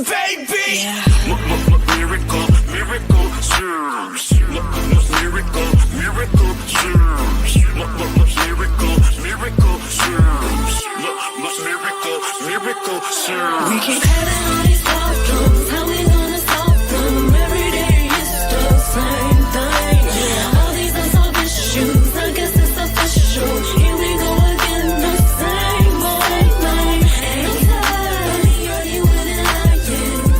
baby. Yeah. Miracle, miracle, serves. Miracle, miracle, serves. Miracle, miracle, serves. Miracle, miracle, serves. We keep having all these problems. How we gonna solve them? Every day it's the same thing. All these unsolved issues, I guess it's official. Here we go again, the same old thing. And I'm tired of arguing and lying.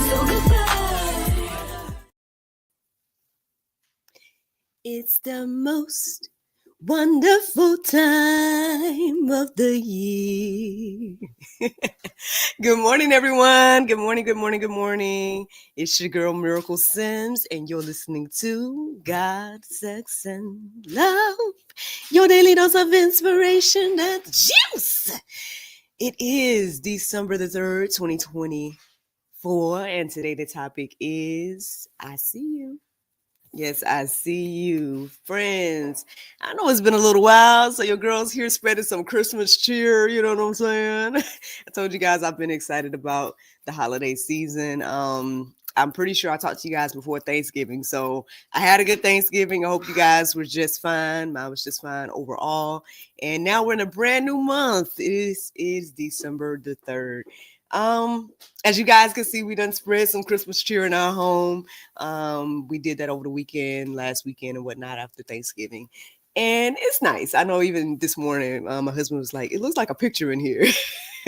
So goodbye. It's the most wonderful time of the year. Good morning, everyone. Good morning, good morning, good morning. It's your girl, Miracle Sims, and you're listening to God, Sex, and Love, your daily dose of inspiration and juice. It is December the 3rd, 2024, and today the topic is I See You. Yes, I see you, friends. I know it's been a little while, so your girl's here spreading some Christmas cheer. You know what I'm saying? I told you guys I've been excited about the holiday season. I'm pretty sure I talked to you guys before Thanksgiving, so I had a good Thanksgiving. I hope you guys were just fine. Mine was just fine overall. And now we're in a brand new month. It is December the 3rd. As you guys can see, we done spread some Christmas cheer in our home. We did that over the weekend, last weekend and whatnot after Thanksgiving. And it's nice. I know even this morning, my husband was like, it looks like a picture in here.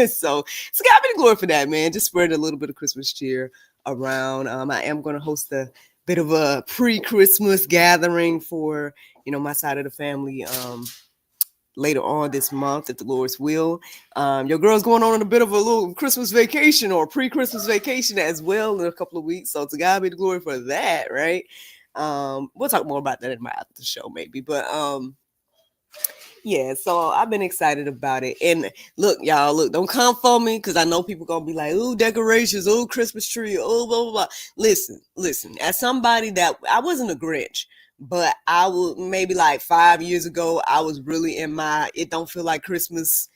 so God be the glory for that, man. Just spread a little bit of Christmas cheer around. I am going to host a bit of a pre-Christmas gathering for, my side of the family. Later on this month, if the Lord's will. Your girl's going on a bit of a little Christmas vacation or pre-Christmas vacation as well in a couple of weeks. So to God be the glory for that, right? We'll talk more about that in my after show maybe. But yeah, so I've been excited about it. And look, y'all, don't come for me because I know people going to be like, ooh, decorations, ooh, Christmas tree, ooh, blah, blah, blah. Listen, as somebody that I wasn't a Grinch, but I would maybe like 5 years ago, I was really in my it don't feel like Christmas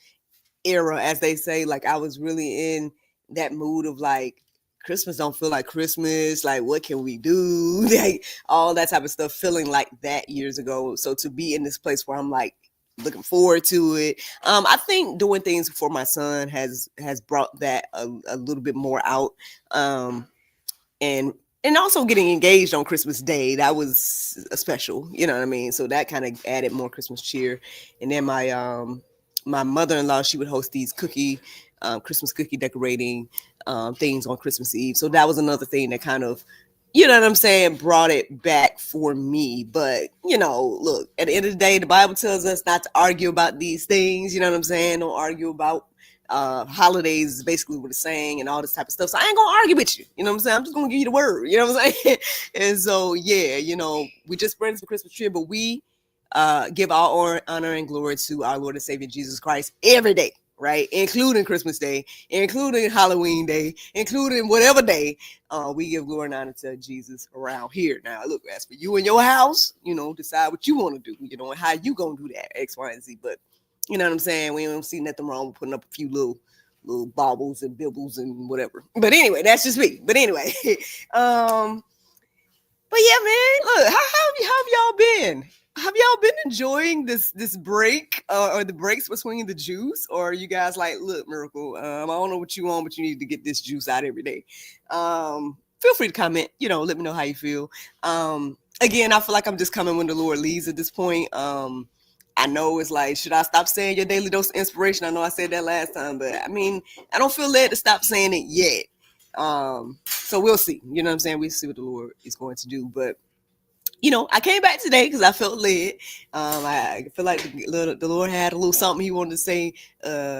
era, as they say. Like I was really in that mood of like Christmas don't feel like Christmas. Like what can we do? Like all that type of stuff, feeling like that years ago. So to be in this place where I'm like looking forward to it. I think doing things for my son has brought that a little bit more out. And also getting engaged on Christmas Day, that was a special, you know what I mean? So that kind of added more Christmas cheer. And then my mother-in-law, she would host these Christmas cookie decorating things on Christmas Eve. So that was another thing that kind of, you know what I'm saying, brought it back for me. But, look, at the end of the day, the Bible tells us not to argue about these things. You know what I'm saying? Don't argue about holidays is basically what it's saying and all this type of stuff. So I ain't gonna argue with you. You know what I'm saying? I'm just gonna give you the word. You know what I'm saying? And so yeah, we just bring some Christmas tree, but we give all honor and glory to our Lord and Savior Jesus Christ every day, right? Including Christmas Day, including Halloween Day, including whatever day. We give glory and honor to Jesus around here. Now, look, as for you and your house, decide what you want to do, and how you gonna do that, X, Y, and Z. But you know what I'm saying? We don't see nothing wrong with putting up a few little baubles and bibbles and whatever. But anyway, that's just me. But anyway, but yeah, man, look, how have y'all been? Have y'all been enjoying this break or the breaks between the juice? Or are you guys like, look, Miracle, I don't know what you want, but you need to get this juice out every day. Feel free to comment, let me know how you feel. Again, I feel like I'm just coming when the Lord leads at this point. I know it's like, should I stop saying your daily dose of inspiration? I know I said that last time, but I mean, I don't feel led to stop saying it yet. So we'll see. You know what I'm saying? We'll see what the Lord is going to do. But, I came back today because I felt led. I feel like the Lord had a little something he wanted to say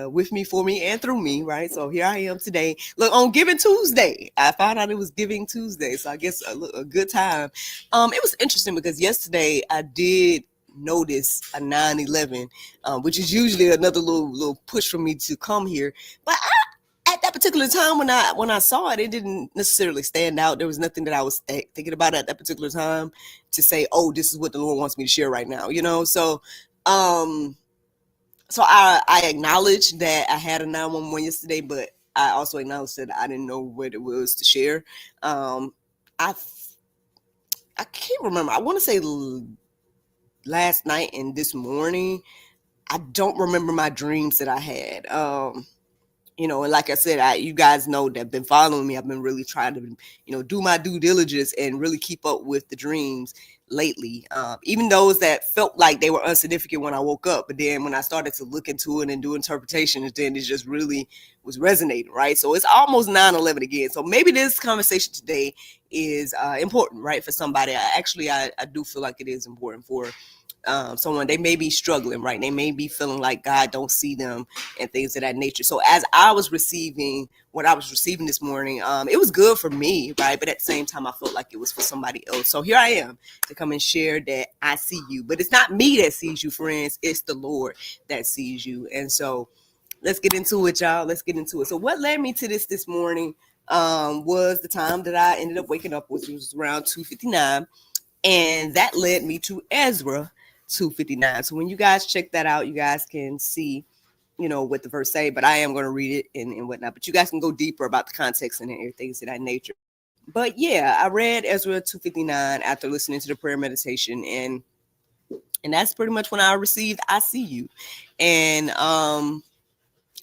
with me, for me, and through me, right? So here I am today. Look, on Giving Tuesday, I found out it was Giving Tuesday. So I guess a good time. It was interesting because yesterday I did notice a 9/11, which is usually another little push for me to come here. But at that particular time when I saw it, it didn't necessarily stand out. There was nothing that I was thinking about at that particular time to say, oh, this is what the Lord wants me to share right now, So I acknowledge that I had a 911 yesterday, but I also acknowledged that I didn't know what it was to share. I I can't remember. I want to say last night and this morning. I don't remember my dreams that I had. And like I said, you guys know that have been following me. I've been really trying to, do my due diligence and really keep up with the dreams lately. Even those that felt like they were insignificant when I woke up, but then when I started to look into it and do interpretations, then it just really was resonating, right? So it's almost 9/11 again. So maybe this conversation today is important, right, for somebody. I do feel like it is important for someone. They may be struggling, right? They may be feeling like God don't see them and things of that nature. So as I was receiving what I was receiving this morning, it was good for me, right? But at the same time, I felt like it was for somebody else. So here I am to come and share that I see you. But it's not me that sees you, friends. It's the Lord that sees you. And so let's get into it, y'all. Let's get into it. So what led me to this morning was the time that I ended up waking up, which was around 2:59. And that led me to Ezra 2:59. So when you guys check that out, you guys can see, what the verse say, but I am going to read it and whatnot. But you guys can go deeper about the context and things of that nature. But yeah, I read Ezra 2:59 after listening to the prayer meditation, and that's pretty much when I received I see you. And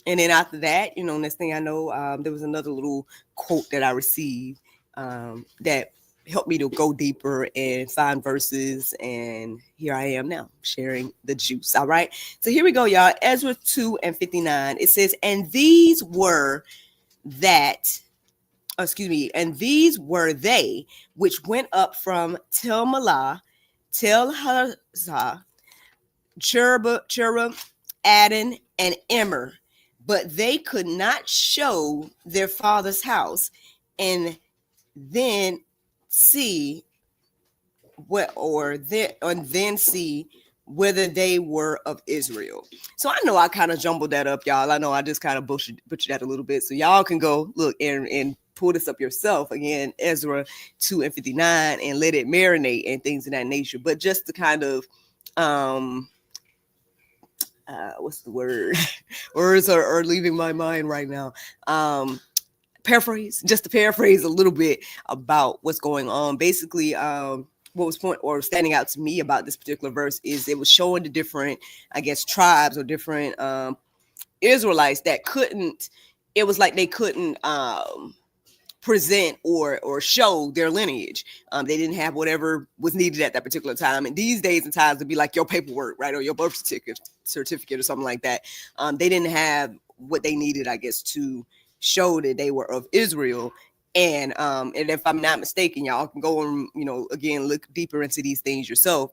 then after that, next thing I know, there was another little quote that I received that helped me to go deeper and find verses. And here I am now sharing the juice. All right. So here we go, y'all. Ezra 2:59. It says, and these were these were they which went up from Tel Malah, Tel Harzah, Cherub, Adon, and Immer, but they could not show their father's house, and then see then see whether they were of Israel. So I know I kind of jumbled that up, y'all. I know I just kind of butchered that a little bit. So y'all can go look and pull this up yourself. Again, Ezra 2:59, and let it marinate and things of that nature. But just to kind of what's the word? Words are leaving my mind right now. Just to paraphrase a little bit about what's going on. Basically, what was standing out to me about this particular verse is it was showing the different, I guess, tribes or different Israelites that couldn't. It was like they couldn't present or show their lineage. They didn't have whatever was needed at that particular time. And these days and times, it'd be like your paperwork, right, or your birth certificate or something like that. They didn't have what they needed, I guess, to show that they were of Israel. And if I'm not mistaken, y'all can go and again look deeper into these things yourself.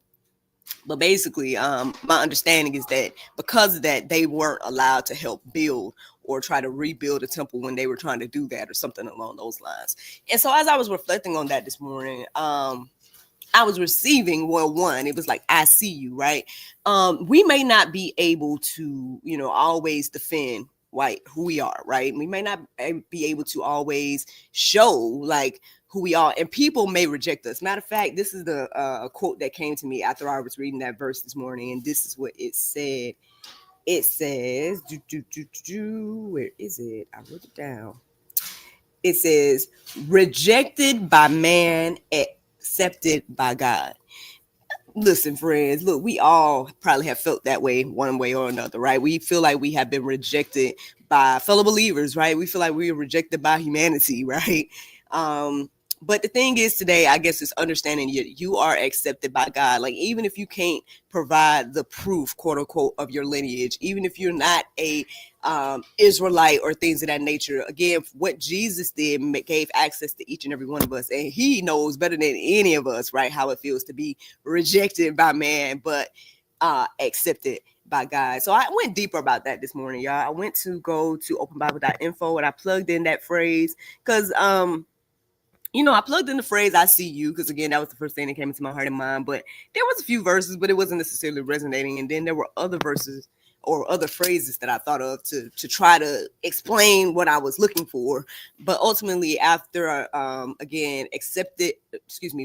But basically, my understanding is that because of that, they weren't allowed to help build or try to rebuild a temple when they were trying to do that or something along those lines. And so as I was reflecting on that this morning, I was receiving, one, it was like, I see you, right? We may not be able to, always defend who we are, right? We may not be able to always show like who we are, and people may reject us. Matter of fact, this is the quote that came to me after I was reading that verse this morning, and this is what it said. It says, where is it? I wrote it down. It says, rejected by man, accepted by God. Listen, friends, look, we all probably have felt that way one way or another, right? We feel like we have been rejected by fellow believers, right? We feel like we are rejected by humanity, right? But the thing is today, I guess, is understanding you are accepted by God. Like, even if you can't provide the proof, quote unquote, of your lineage, even if you're not a Israelite or things of that nature, again, what Jesus did gave access to each and every one of us. And he knows better than any of us, right, how it feels to be rejected by man, but accepted by God. So I went deeper about that this morning, y'all. I went to go to openbible.info and I plugged in that phrase because I plugged in the phrase I see you because, again, that was the first thing that came into my heart and mind. But there was a few verses, but it wasn't necessarily resonating. And then there were other verses or other phrases that I thought of to try to explain what I was looking for. But ultimately, after again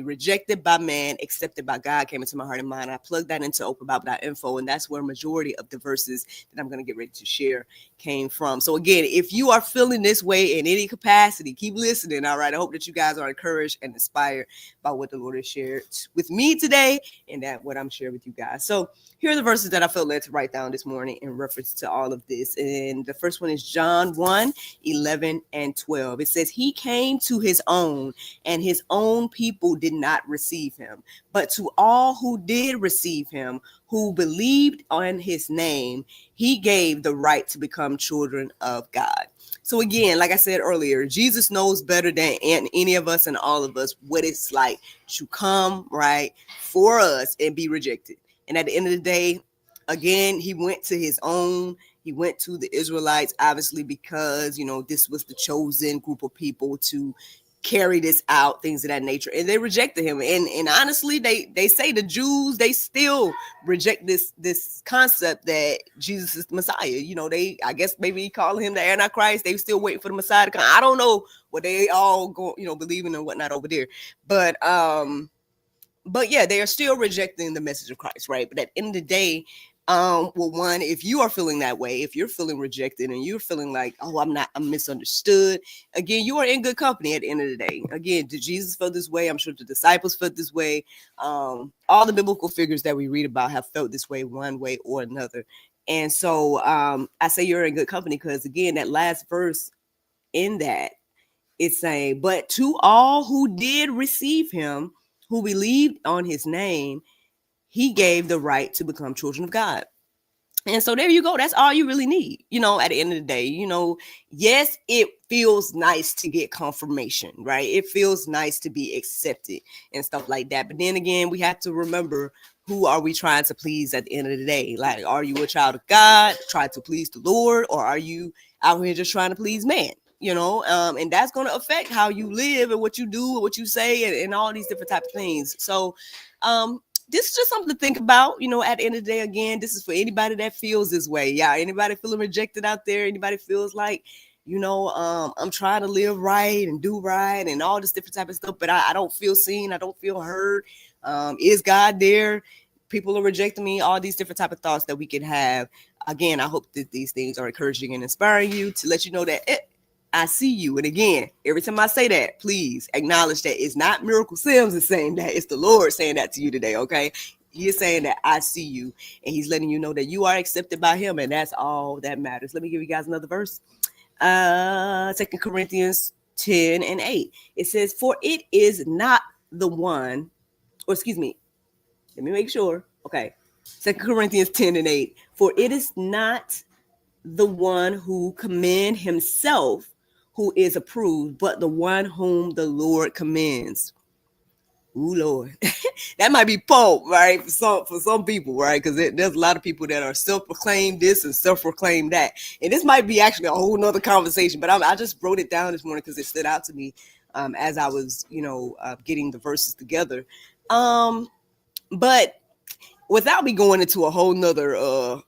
rejected by man, accepted by God came into my heart and mind. I plugged that into openbible.info, and that's where majority of the verses that I'm going to get ready to share came from. So again, if you are feeling this way in any capacity, keep listening. All right, I hope that you guys are encouraged and inspired by what the Lord has shared with me today, and that what I'm sharing with you guys. So here are the verses that I felt led to write down this morning in reference to all of this. And the first one is John 1:11 and 12. It says, he came to his own, and his own people did not receive him. But to all who did receive him, who believed on his name, he gave the right to become children of God. So again, like I said earlier, Jesus knows better than any of us and all of us what it's like to come, right, for us and be rejected. And at the end of the day, again, he went to his own. He went to the Israelites, obviously, because, this was the chosen group of people to carry this out, things of that nature. And they rejected him. And honestly, they say the Jews, they still reject this concept that Jesus is the Messiah. I guess maybe call him the Antichrist. They still waiting for the Messiah to come. I don't know what they all go, believing and whatnot over there. But yeah, they are still rejecting the message of Christ, right? But at the end of the day, one, if you are feeling that way, if you're feeling rejected and you're feeling like, oh, I'm misunderstood, again, you are in good company at the end of the day. Again, did Jesus feel this way? I'm sure the disciples felt this way. All the biblical figures that we read about have felt this way one way or another. And so I say you're in good company because, again, that last verse in that, it's saying, but to all who did receive him, who believed on his name, he gave the right to become children of God. And so there you go. That's all you really need, at the end of the day. Yes, it feels nice to get confirmation, right? It feels nice to be accepted and stuff like that. But then again, we have to remember, who are we trying to please at the end of the day? Like, are you a child of God, trying to please the Lord, or are you out here just trying to please man? And that's going to affect how you live and what you do and what you say and all these different types of things. So, this is just something to think about, at the end of the day. Again, this is for anybody that feels this way. Yeah, anybody feeling rejected out there, anybody feels like, I'm trying to live right and do right and all this different type of stuff, but I don't feel seen, I don't feel heard. Is God there? People are rejecting me, all these different type of thoughts that we can have. Again, I hope that these things are encouraging and inspiring you to let you know that I see you. And again, every time I say that, please acknowledge that it's not Miracle Sims is saying that. It's the Lord saying that to you today, okay? He is saying that I see you, and he's letting you know that you are accepted by him, and that's all that matters. Let me give you guys another verse. 2 Corinthians 10:8. It says, for it is not the one, or excuse me, let me make sure. Okay. 2 Corinthians 10:8. For it is not the one who commend himself who is approved, but the one whom the Lord commends. Ooh, Lord. That might be Pope, right? For some people, right? Because there's a lot of people that are self-proclaimed this and self-proclaimed that. And this might be actually a whole nother conversation, but I just wrote it down this morning because it stood out to me as I was, getting the verses together. But without me going into a whole nother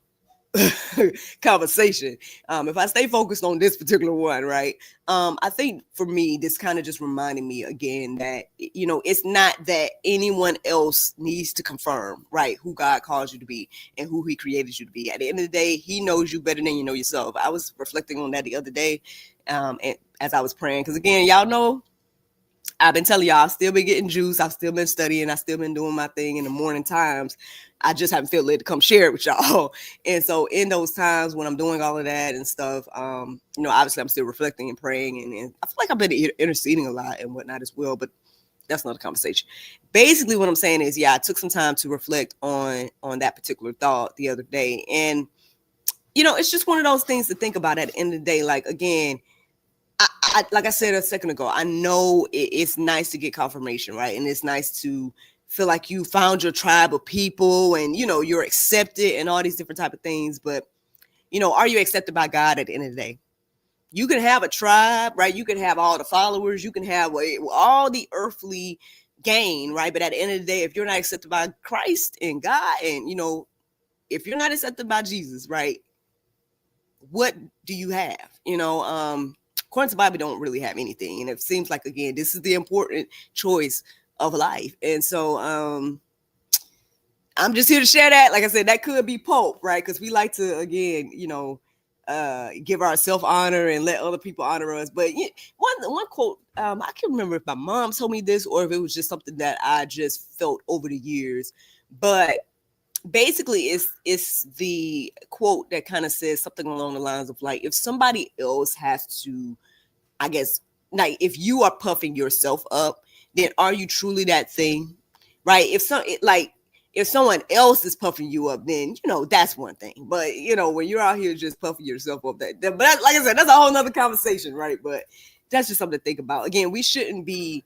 conversation, if I stay focused on this particular one, right, I think for me this kind of just reminded me again that it's not that anyone else needs to confirm, right, who God calls you to be and who he created you to be. At the end of the day, he knows you better than you know yourself. I was reflecting on that the other day, and as I was praying, because again, y'all know I've been telling y'all, I've still been getting juice. I've still been studying. I've still been doing my thing in the morning times. I just haven't felt led to come share it with y'all. And so in those times when I'm doing all of that and stuff, obviously I'm still reflecting and praying. And I feel like I've been interceding a lot and whatnot as well. But that's another conversation. Basically, what I'm saying is, I took some time to reflect on that particular thought the other day. And, it's just one of those things to think about at the end of the day. Like, again, I like I said a second ago, I know it's nice to get confirmation, right? And it's nice to feel like you found your tribe of people and, you're accepted and all these different type of things. But, are you accepted by God at the end of the day? You can have a tribe, right? You can have all the followers. You can have all the earthly gain, right? But at the end of the day, if you're not accepted by Christ and God and, if you're not accepted by Jesus, right, what do you have? According to the Bible, don't really have anything. And it seems like, again, this is the important choice of life. And so I'm just here to share that. Like I said, that could be Pope, right? Because we like to, again, give our self honor and let other people honor us. But one quote, I can't remember if my mom told me this or if it was just something that I just felt over the years. But basically, it's the quote that kind of says something along the lines of, like, if somebody else has to, I guess, like, if you are puffing yourself up, then are you truly that thing, right? If someone else is puffing you up, then that's one thing. But when you're out here just puffing yourself up, but like I said, that's a whole nother conversation, right? But that's just something to think about. Again, we shouldn't be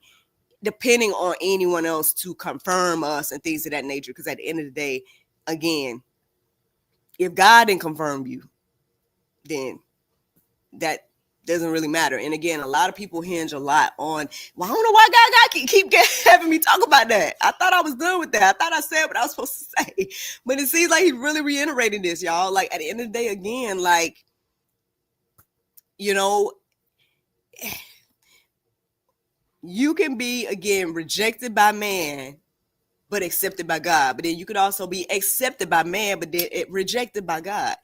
depending on anyone else to confirm us and things of that nature, because at the end of the day, again, if God didn't confirm you, then that doesn't really matter. And again, a lot of people hinge a lot on, well, I don't know why God keep having me talk about that. I thought I was done with that. I thought I said what I was supposed to say. But it seems like he's really reiterating this, y'all. Like, at the end of the day, again, like, you can be, again, rejected by man, but accepted by God. But then you could also be accepted by man, but then rejected by God.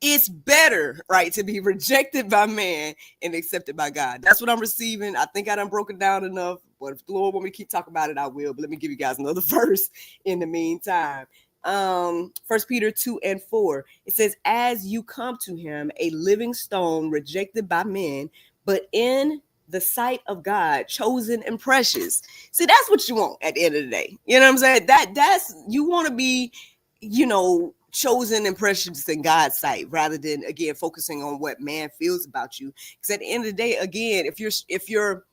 It's better, right, to be rejected by man and accepted by God. That's what I'm receiving. I think I done broke it down enough. But if the Lord want me to keep talking about it, I will. But let me give you guys another verse in the meantime. 1 Peter 2:4. It says, as you come to him, a living stone rejected by men, but in the sight of God, chosen and precious. See, that's what you want at the end of the day. You know what I'm saying? That's you want to be, chosen and precious in God's sight, rather than, again, focusing on what man feels about you. Because at the end of the day, again, if you're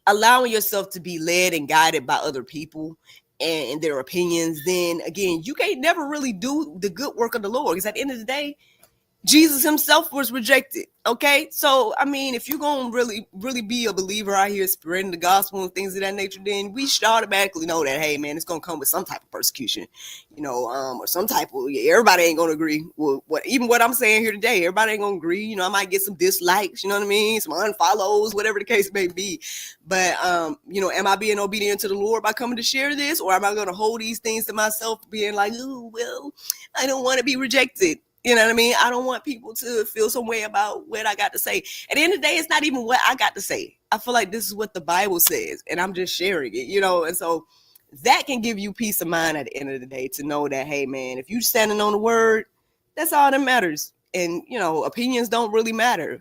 allowing yourself to be led and guided by other people and their opinions, then again, you can't never really do the good work of the Lord. Because at the end of the day, Jesus himself was rejected. Okay. So, I mean, if you're going to really be a believer out here spreading the gospel and things of that nature, then we should automatically know that, hey, man, it's going to come with some type of persecution, or some type of, everybody ain't going to agree with what I'm saying here today. Everybody ain't going to agree. I might get some dislikes, you know what I mean? Some unfollows, whatever the case may be. But, am I being obedient to the Lord by coming to share this? Or am I going to hold these things to myself, being like, oh, well, I don't want to be rejected. You know what I mean? I don't want people to feel some way about what I got to say. At the end of the day, it's not even what I got to say. I feel like this is what the Bible says, and I'm just sharing it, and so that can give you peace of mind at the end of the day, to know that, hey, man, if you're standing on the word, that's all that matters. And, opinions don't really matter,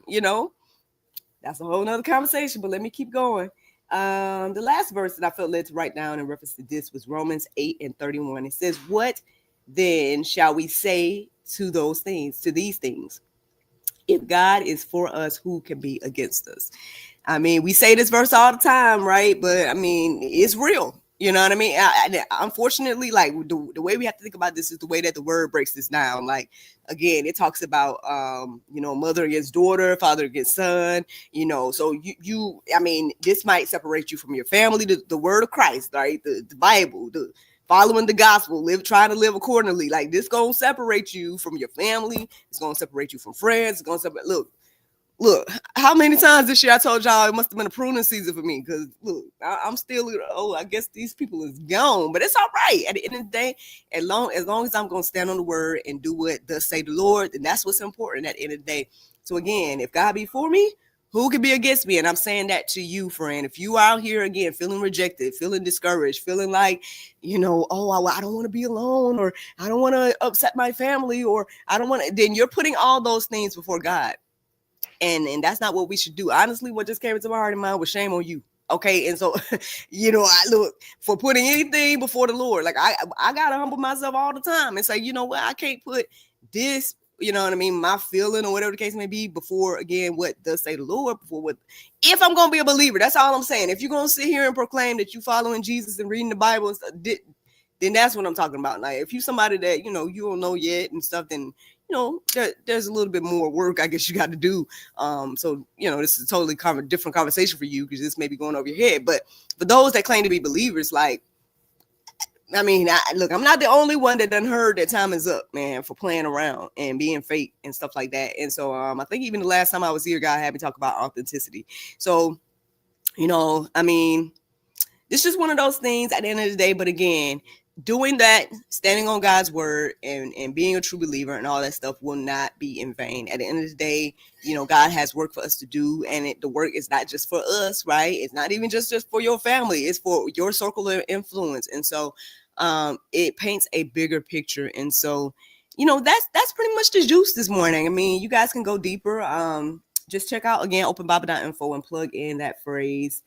That's a whole nother conversation, but let me keep going. The last verse that I felt led to write down in reference to this was Romans 8:31. It says, what then shall we say to these things? If God is for us, who can be against us? I mean, we say this verse all the time, right? But I mean, it's real. You know what I mean? Unfortunately, like, the way we have to think about this is the way that the word breaks this down. Like, again, it talks about, mother against daughter, father against son, so I mean, this might separate you from your family, the word of Christ, right? The Bible, following the gospel, trying to live accordingly. Like, this gonna separate you from your family. It's gonna separate you from friends. It's gonna separate. Look, how many times this year I told y'all it must have been a pruning season for me, because look, I'm still, I guess these people is gone, but it's all right. At the end of the day, as long as I'm going to stand on the word and do what thus say the Lord, then that's what's important at the end of the day. So again, if God be for me, who can be against me? And I'm saying that to you, friend. If you out here, again, feeling rejected, feeling discouraged, feeling like, I don't want to be alone, or I don't want to upset my family, or I don't want to, then you're putting all those things before God. And that's not what we should do. Honestly, what just came into my heart and mind was shame on you. Okay. And so, I look for putting anything before the Lord. Like, I got to humble myself all the time and say, you know what? I can't put this, my feeling or whatever the case may be before, again, what does say the Lord, before what, if I'm going to be a believer, that's all I'm saying. If you're going to sit here and proclaim that you following Jesus and reading the Bible and stuff, then that's what I'm talking about. Like, if you somebody that, you don't know yet and stuff, then, there's a little bit more work, I guess, you got to do. So, this is a totally different conversation for you, because this may be going over your head. But for those that claim to be believers, like, I mean, look, I'm not the only one that done heard that time is up, man, for playing around and being fake and stuff like that. And so I think even the last time I was here, God had me talk about authenticity. So, I mean, it's just one of those things at the end of the day. But again, doing that, standing on God's word and being a true believer and all that stuff will not be in vain. At the end of the day, God has work for us to do, and the work is not just for us, right? It's not even just for your family. It's for your circle of influence. And so it paints a bigger picture. And so, that's pretty much the juice this morning. I mean, you guys can go deeper. Just check out again openbible.info and plug in that phrase,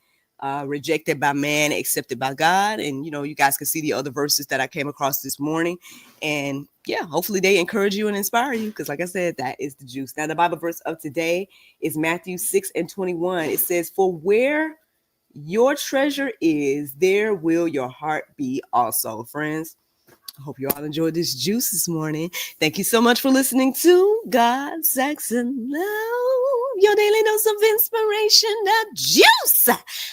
rejected by man, accepted by God. And you guys can see the other verses that I came across this morning. And yeah, hopefully they encourage you and inspire you, because like I said, that is the juice. Now the Bible verse of today is Matthew 6:21. It says, "For where your treasure is, there will your heart be also." Friends, I hope you all enjoyed this juice this morning. Thank you so much for listening to God, Sex, and Love, your daily dose of inspiration, the juice.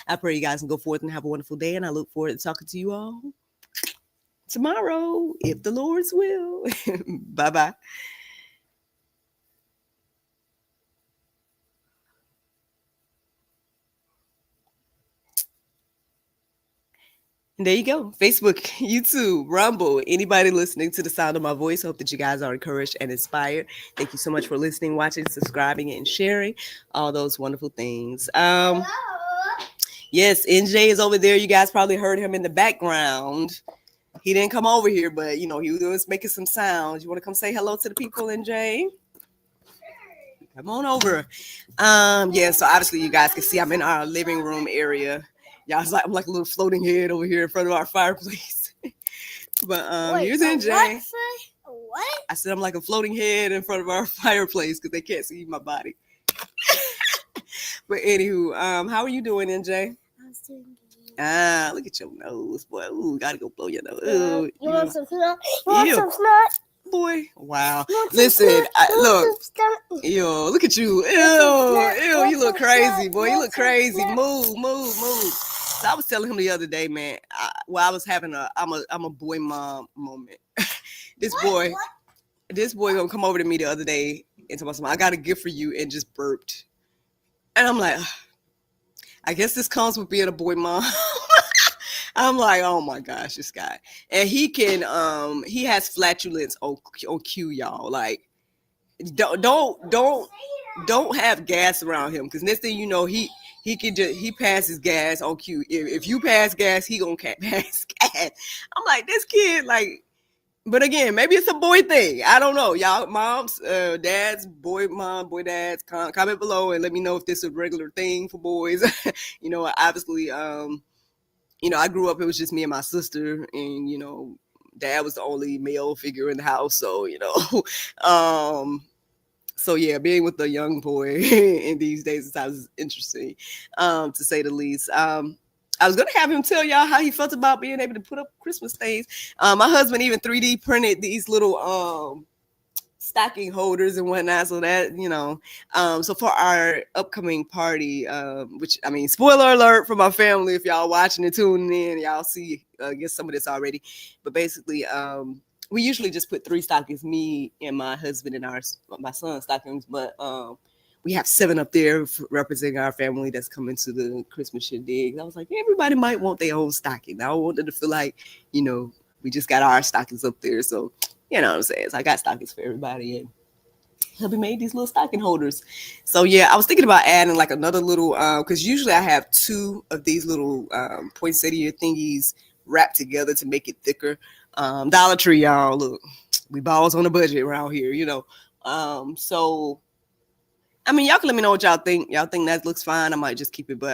I pray you guys can go forth and have a wonderful day, and I look forward to talking to you all tomorrow, if the Lord's will. Bye-bye. And there you go. Facebook, YouTube, Rumble, anybody listening to the sound of my voice. Hope that you guys are encouraged and inspired. Thank you so much for listening, watching, subscribing, and sharing all those wonderful things. Yes, NJ is over there. You guys probably heard him in the background. He didn't come over here, but he was making some sounds. You want to come say hello to the people, NJ? Come on over. Yeah, so obviously you guys can see I'm in our living room area. Yeah, I'm like a little floating head over here in front of our fireplace. But Wait, here's NJ. What? I said I'm like a floating head in front of our fireplace because they can't see my body. But anywho, how are you doing, NJ? I'm doing good. Look at your nose, boy. Ooh, gotta go blow your nose. You want some snot? You want some snot? Boy, wow. Listen, look. Ew, look at you. Ew, you look crazy, boy. You look crazy. Move. So I was telling him the other day, man, I was having I'm a boy mom moment. This boy gonna come over to me the other day and tell me, I got a gift for you, and just burped. And I'm like, I guess this comes with being a boy mom. I'm like, oh my gosh, this guy. And he has flatulence on cue, y'all. Like, don't have gas around him, because next thing you know, he passes gas on cue. If you pass gas, he gonna pass gas. I'm like, this kid, like, but again, maybe it's a boy thing. I don't know, y'all. Moms, dads, boy dads, comment below and let me know if this is a regular thing for boys. Obviously, I grew up, it was just me and my sister, and dad was the only male figure in the house. So, so yeah, being with a young boy in these days is interesting, to say the least. I was gonna have him tell y'all how he felt about being able to put up Christmas things. My husband even 3D printed these little stocking holders and whatnot, so that so for our upcoming party, which, I mean, spoiler alert for my family, if y'all watching and tuning in, y'all see I guess some of this already, but basically we usually just put 3 stockings, me and my husband and my son's stockings, but we have 7 up there representing our family that's coming to the Christmas shindig. I was like, everybody might want their own stocking. I want them to feel like we just got our stockings up there. So you know what I'm saying? So I got stockings for everybody, and hubby made these little stocking holders. So yeah, I was thinking about adding like another little, because usually I have 2 of these little poinsettia thingies wrapped together to make it thicker. Dollar Tree, y'all. Look, we balls on a budget around here, so I mean, y'all can let me know what y'all think. Y'all think that looks fine? I might just keep it, but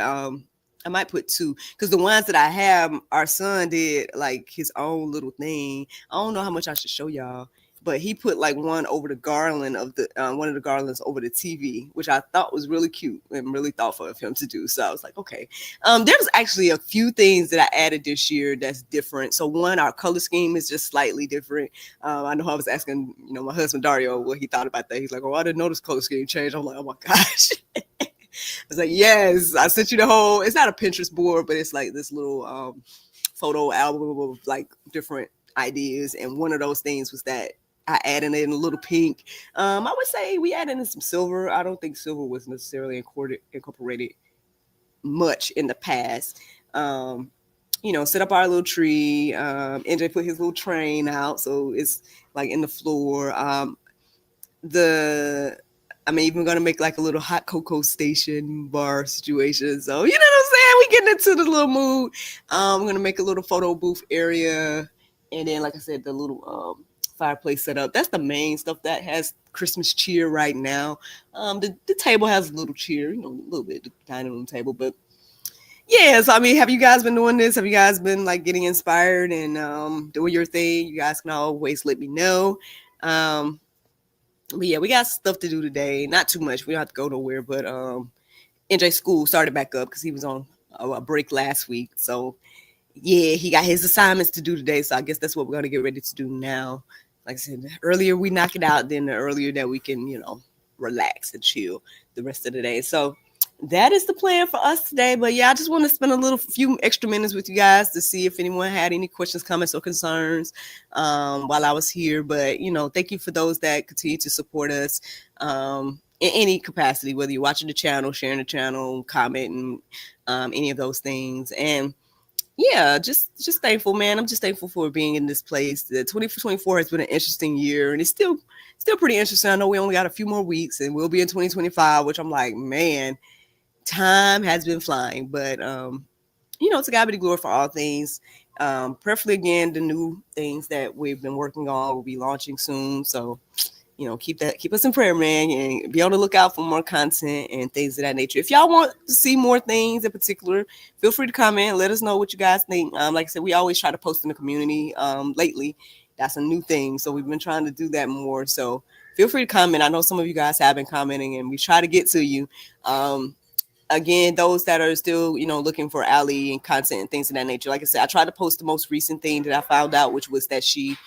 I might put 2, because the ones that I have, our son did like his own little thing. I don't know how much I should show y'all, but he put like one over the garland of the one of the garlands over the TV, which I thought was really cute and really thoughtful of him to do. So I was like, okay. There's actually a few things that I added this year that's different. So one, our color scheme is just slightly different. I know I was asking, my husband Dario what he thought about that. He's like, oh, I didn't notice color scheme change. I'm like, oh my gosh. I was like, yes, I sent you the whole, it's not a Pinterest board, but it's like this little photo album of like different ideas, and one of those things was that I added in a little pink. I would say we added in some silver. I don't think silver was necessarily incorporated much in the past. Set up our little tree. NJ put his little train out, so it's like in the floor. I'm even gonna make like a little hot cocoa station bar situation. So you know what I'm saying? We getting into the little mood. I'm gonna make a little photo booth area, and then like I said, the little fireplace set up. That's the main stuff that has Christmas cheer right now. The table has a little cheer, a little bit, the dining room table, but yeah. So I mean, have you guys been doing this? Have you guys been like getting inspired and doing your thing? You guys can always let me know. But yeah, we got stuff to do today. Not too much. We don't have to go nowhere. But NJ school started back up because he was on a break last week. So yeah, he got his assignments to do today. So I guess that's what we're gonna get ready to do now. Like I said, the earlier we knock it out, then the earlier that we can, relax and chill the rest of the day. So that is the plan for us today. But yeah, I just want to spend a few extra minutes with you guys to see if anyone had any questions, comments, or concerns while I was here. But thank you for those that continue to support us in any capacity, whether you're watching the channel, sharing the channel, commenting, any of those things. And yeah, just thankful, man. I'm just thankful for being in this place. The 2024 has been an interesting year, and it's still pretty interesting. I know we only got a few more weeks, and we'll be in 2025, which I'm like, man, time has been flying. But to God be the glory for all things. Preferably again, the new things that we've been working on will be launching soon. So keep us in prayer, man, and be on the lookout for more content and things of that nature. If y'all want to see more things in particular, feel free to comment. Let us know what you guys think. Like I said, we always try to post in the community. Lately, that's a new thing, so we've been trying to do that more. So feel free to comment. I know some of you guys have been commenting, and we try to get to you. Again, those that are still, looking for Allie and content and things of that nature. Like I said, I tried to post the most recent thing that I found out, which was that she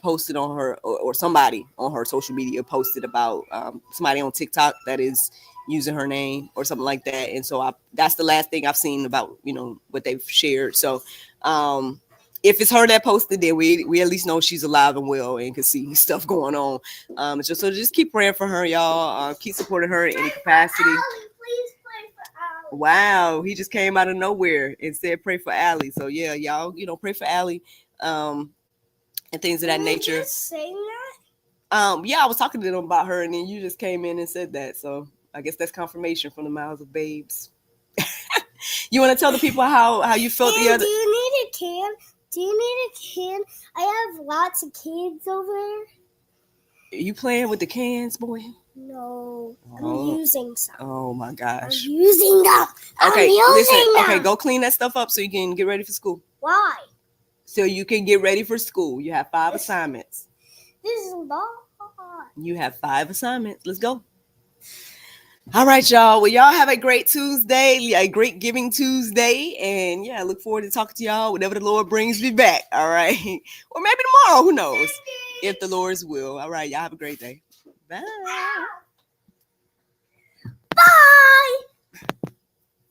posted on her, or somebody on her social media posted about somebody on TikTok that is using her name or something like that. And so that's the last thing I've seen about, what they've shared. So if it's her that posted, then we at least know she's alive and well and can see stuff going on. Just keep praying for her, y'all. Keep supporting her in any capacity. Wow, he just came out of nowhere and said pray for Allie. So yeah, y'all, pray for Allie and things of that nature. Saying that? Yeah, I was talking to them about her, and then you just came in and said that. So I guess that's confirmation from the mouths of babes. You want to tell the people how you felt the other? Do you need a can? Do you need a can? I have lots of cans over there. Are you playing with the cans, boy? No, I'm using some. Oh my gosh. I'm using them. Okay, listen. Okay, go clean that stuff up so you can get ready for school. Why? So you can get ready for school. You have 5 assignments. This is a lot. You have 5 assignments. Let's go. All right, y'all. Well, y'all have a great Tuesday, a great Giving Tuesday. And yeah, I look forward to talking to y'all whenever the Lord brings me back. All right. Or maybe tomorrow. Who knows? If the Lord's will. All right. Y'all have a great day. Bye.